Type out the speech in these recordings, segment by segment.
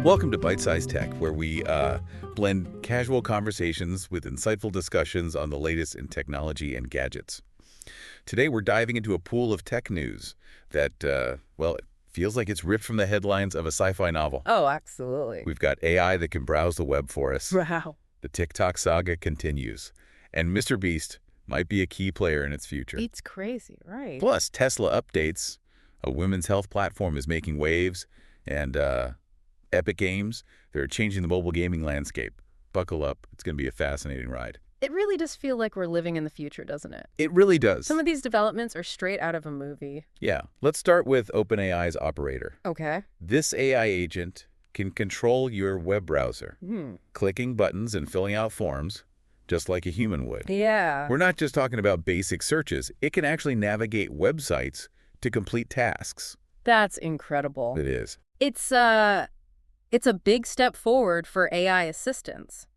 Welcome to Byte-Sized Tech, where we blend casual conversations with insightful discussions on the latest in technology and gadgets. Today, we're diving into a pool of tech news that, well, it feels like it's ripped from the headlines of a sci-fi novel. Oh, absolutely. We've got AI that can browse the web for us. Wow. The TikTok saga continues. And Mr. Beast might be a key player in its future. It's crazy, right? Plus, Tesla updates. A women's health platform is making waves. And Epic Games, they're changing the mobile gaming landscape. Buckle up. It's going to be a fascinating ride. It really does feel like we're living in the future, doesn't it? It really does. Some of these developments are straight out of a movie. Yeah. Let's start with OpenAI's Operator. Okay. This AI agent can control your web browser, clicking buttons and filling out forms, just like a human would. Yeah. We're not just talking about basic searches. It can actually navigate websites to complete tasks. That's incredible. It is. It's a big step forward for AI assistance.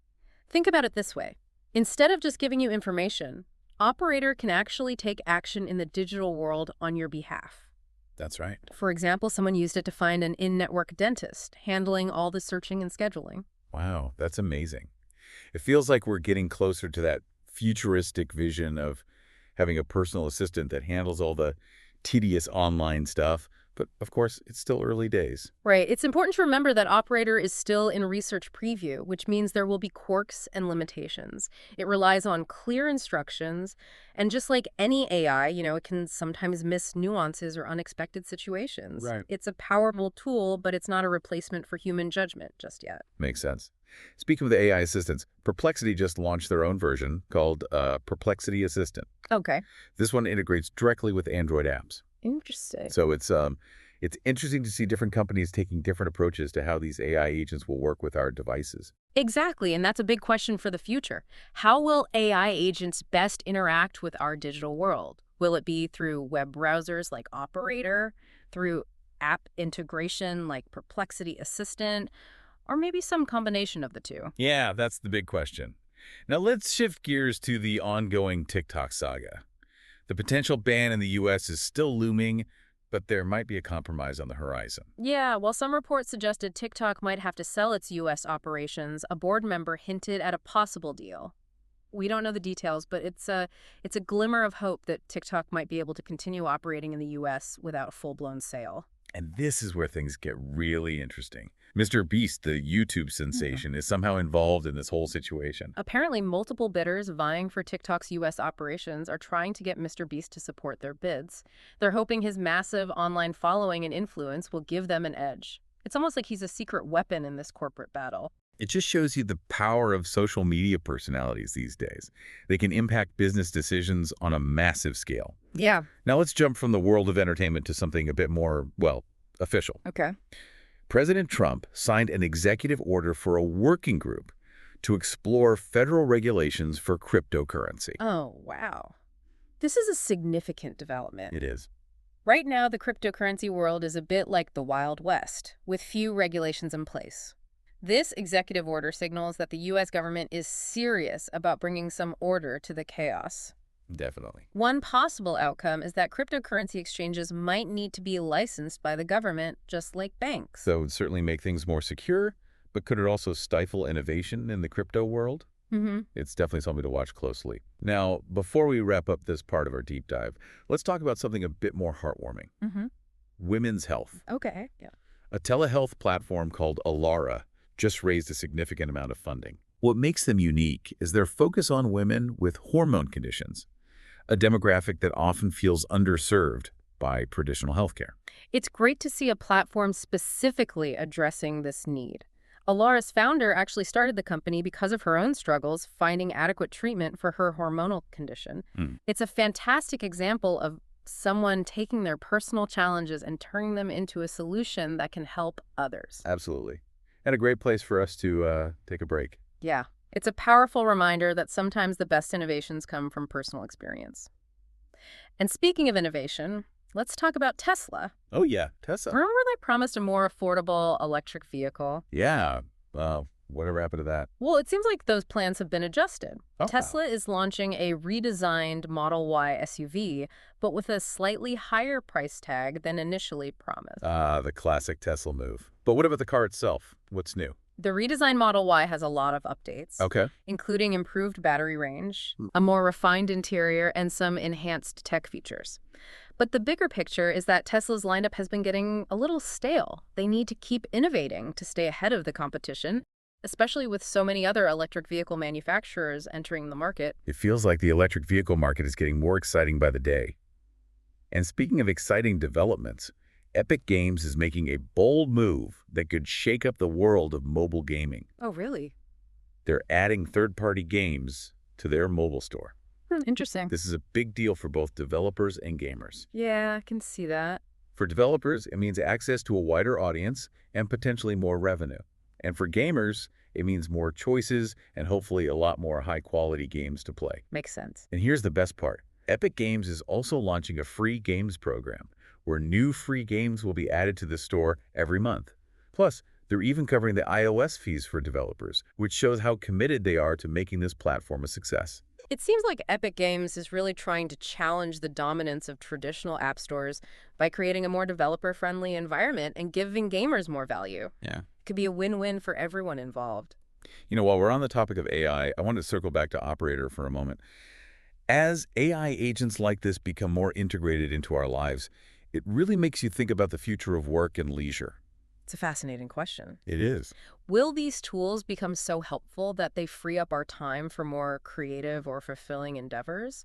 Think about it this way. Instead of just giving you information, Operator can actually take action in the digital world on your behalf. That's right. For example, someone used it to find an in-network dentist, handling all the searching and scheduling. Wow, that's amazing. It feels like we're getting closer to that futuristic vision of having a personal assistant that handles all the tedious online stuff. But, of course, it's still early days. Right. It's important to remember that Operator is still in research preview, which means there will be quirks and limitations. It relies on clear instructions, and just like any AI, it can sometimes miss nuances or unexpected situations. Right. It's a powerful tool, but it's not a replacement for human judgment just yet. Makes sense. Speaking of the AI assistants, Perplexity just launched their own version called Perplexity Assistant. Okay. This one integrates directly with Android apps. Interesting. So it's interesting to see different companies taking different approaches to how these AI agents will work with our devices. Exactly, and that's a big question for the future. How will AI agents best interact with our digital world? Will it be through web browsers like Operator, through app integration like Perplexity Assistant, or maybe some combination of the two? Yeah, that's the big question. Now let's shift gears to the ongoing TikTok saga. The potential ban in the U.S. is still looming, but there might be a compromise on the horizon. Yeah, while some reports suggested TikTok might have to sell its U.S. operations, a board member hinted at a possible deal. We don't know the details, but it's a glimmer of hope that TikTok might be able to continue operating in the U.S. without a full-blown sale. And this is where things get really interesting. Mr. Beast, the YouTube sensation, is somehow involved in this whole situation. Apparently, multiple bidders vying for TikTok's U.S. operations are trying to get Mr. Beast to support their bids. They're hoping his massive online following and influence will give them an edge. It's almost like he's a secret weapon in this corporate battle. It just shows you the power of social media personalities these days. They can impact business decisions on a massive scale. Yeah. Now let's jump from the world of entertainment to something a bit more, well, official. Okay. President Trump signed an executive order for a working group to explore federal regulations for cryptocurrency. Oh, wow. This is a significant development. It is. Right now, the cryptocurrency world is a bit like the Wild West, with few regulations in place. This executive order signals that the U.S. government is serious about bringing some order to the chaos. Definitely. One possible outcome is that cryptocurrency exchanges might need to be licensed by the government, just like banks. So it would certainly make things more secure, but could it also stifle innovation in the crypto world? It's definitely something to watch closely. Now, before we wrap up this part of our deep dive, let's talk about something a bit more heartwarming. Women's health. Okay. Yeah. A telehealth platform called Alara just raised a significant amount of funding. What makes them unique is their focus on women with hormone conditions, a demographic that often feels underserved by traditional healthcare. It's great to see a platform specifically addressing this need. Alara's founder actually started the company because of her own struggles finding adequate treatment for her hormonal condition. It's a fantastic example of someone taking their personal challenges and turning them into a solution that can help others. Absolutely. And a great place for us to take a break. Yeah. It's a powerful reminder that sometimes the best innovations come from personal experience. And speaking of innovation, let's talk about Tesla. Oh, yeah. Tesla. Remember they promised a more affordable electric vehicle? Yeah. Whatever happened to that? Well, it seems like those plans have been adjusted. Oh, wow. Tesla is launching a redesigned Model Y SUV, but with a slightly higher price tag than initially promised. Ah, the classic Tesla move. But what about the car itself? What's new? The redesigned Model Y has a lot of updates, Okay. including improved battery range, a more refined interior, and some enhanced tech features. But the bigger picture is that Tesla's lineup has been getting a little stale. They need to keep innovating to stay ahead of the competition, especially with so many other electric vehicle manufacturers entering the market. It feels like the electric vehicle market is getting more exciting by the day. And speaking of exciting developments, Epic Games is making a bold move that could shake up the world of mobile gaming. Oh, really? They're adding third-party games to their mobile store. Interesting. This is a big deal for both developers and gamers. Yeah, I can see that. For developers, it means access to a wider audience and potentially more revenue. And for gamers, it means more choices and hopefully a lot more high-quality games to play. Makes sense. And here's the best part. Epic Games is also launching a free games program where new free games will be added to the store every month. Plus, they're even covering the iOS fees for developers, which shows how committed they are to making this platform a success. It seems like Epic Games is really trying to challenge the dominance of traditional app stores by creating a more developer-friendly environment and giving gamers more value. Yeah. It could be a win-win for everyone involved. You know, while we're on the topic of AI, I want to circle back to Operator for a moment. As AI agents like this become more integrated into our lives, it really makes you think about the future of work and leisure. It's a fascinating question. It is. Will these tools become so helpful that they free up our time for more creative or fulfilling endeavors?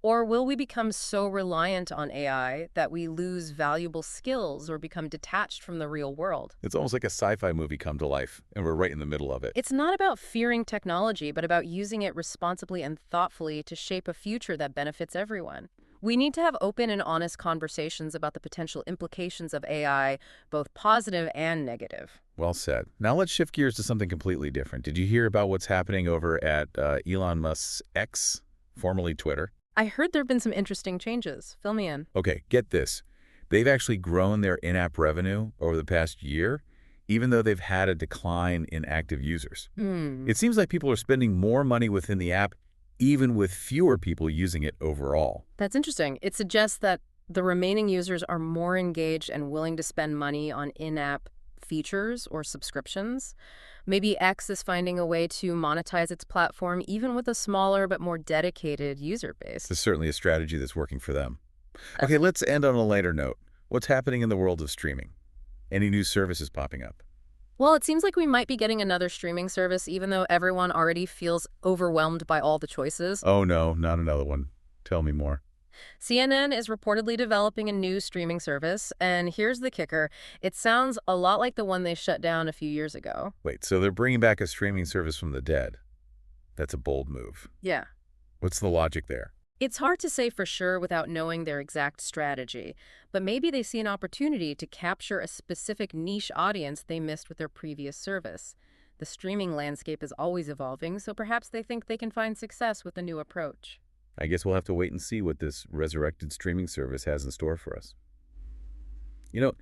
Or will we become so reliant on AI that we lose valuable skills or become detached from the real world? It's almost like a sci-fi movie come to life, and we're right in the middle of it. It's not about fearing technology, but about using it responsibly and thoughtfully to shape a future that benefits everyone. We need to have open and honest conversations about the potential implications of AI, both positive and negative. Well said. Now let's shift gears to something completely different. Did you hear about what's happening over at Elon Musk's X, formerly Twitter? I heard there have been some interesting changes. Fill me in. Okay, get this. They've actually grown their in-app revenue over the past year, even though they've had a decline in active users. It seems like people are spending more money within the app, even with fewer people using it overall. That's interesting. It suggests that the remaining users are more engaged and willing to spend money on in-app features or subscriptions. Maybe X is finding a way to monetize its platform even with a smaller but more dedicated user base. This is certainly a strategy that's working for them. Okay, let's end on a lighter note. What's happening in the world of streaming? Any new services popping up? Well, it seems like we might be getting another streaming service, even though everyone already feels overwhelmed by all the choices. Oh no, not another one. Tell me more. CNN is reportedly developing a new streaming service, and here's the kicker. It sounds a lot like the one they shut down a few years ago. Wait, so they're bringing back a streaming service from the dead? That's a bold move. Yeah. What's the logic there? It's hard to say for sure without knowing their exact strategy, but maybe they see an opportunity to capture a specific niche audience they missed with their previous service. The streaming landscape is always evolving, so perhaps they think they can find success with a new approach. I guess we'll have to wait and see what this resurrected streaming service has in store for us. You know,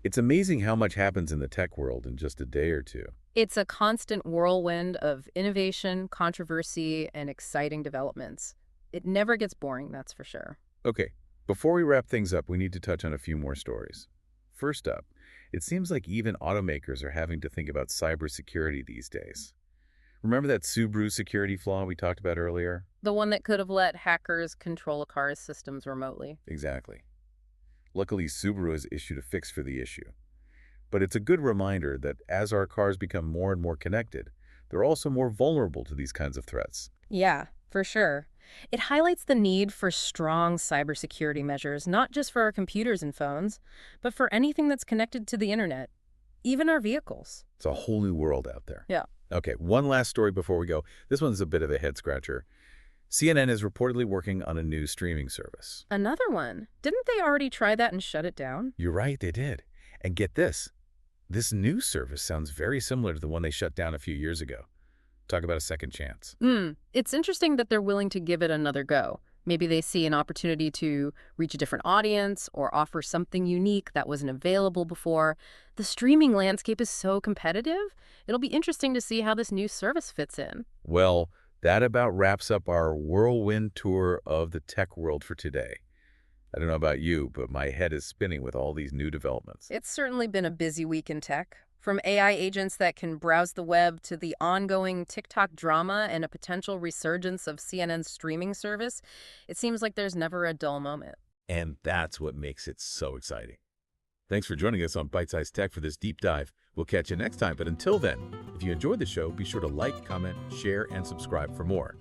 it's amazing how much happens in the tech world in just a day or two. It's a constant whirlwind of innovation, controversy, and exciting developments. It never gets boring, that's for sure. Okay, before we wrap things up, we need to touch on a few more stories. First up, it seems like even automakers are having to think about cybersecurity these days. Remember that Subaru security flaw we talked about earlier? The one that could have let hackers control a car's systems remotely. Exactly. Luckily, Subaru has issued a fix for the issue. But it's a good reminder that as our cars become more and more connected, they're also more vulnerable to these kinds of threats. Yeah, for sure. It highlights the need for strong cybersecurity measures, not just for our computers and phones, but for anything that's connected to the internet, even our vehicles. It's a whole new world out there. Yeah. Okay, one last story before we go. This one's a bit of a head-scratcher. CNN is reportedly working on a new streaming service. Another one. Didn't they already try that and shut it down? You're right, they did. And get this. This new service sounds very similar to the one they shut down a few years ago. Talk about a second chance. It's interesting that they're willing to give it another go. Maybe they see an opportunity to reach a different audience or offer something unique that wasn't available before. The streaming landscape is so competitive. It'll be interesting to see how this new service fits in. Well, that about wraps up our whirlwind tour of the tech world for today. I don't know about you, but my head is spinning with all these new developments. It's certainly been a busy week in tech. From AI agents that can browse the web to the ongoing TikTok drama and a potential resurgence of CNN's streaming service, it seems like there's never a dull moment. And that's what makes it so exciting. Thanks for joining us on Byte-Sized Tech for this deep dive. We'll catch you next time, but until then, if you enjoyed the show, be sure to like, comment, share, and subscribe for more.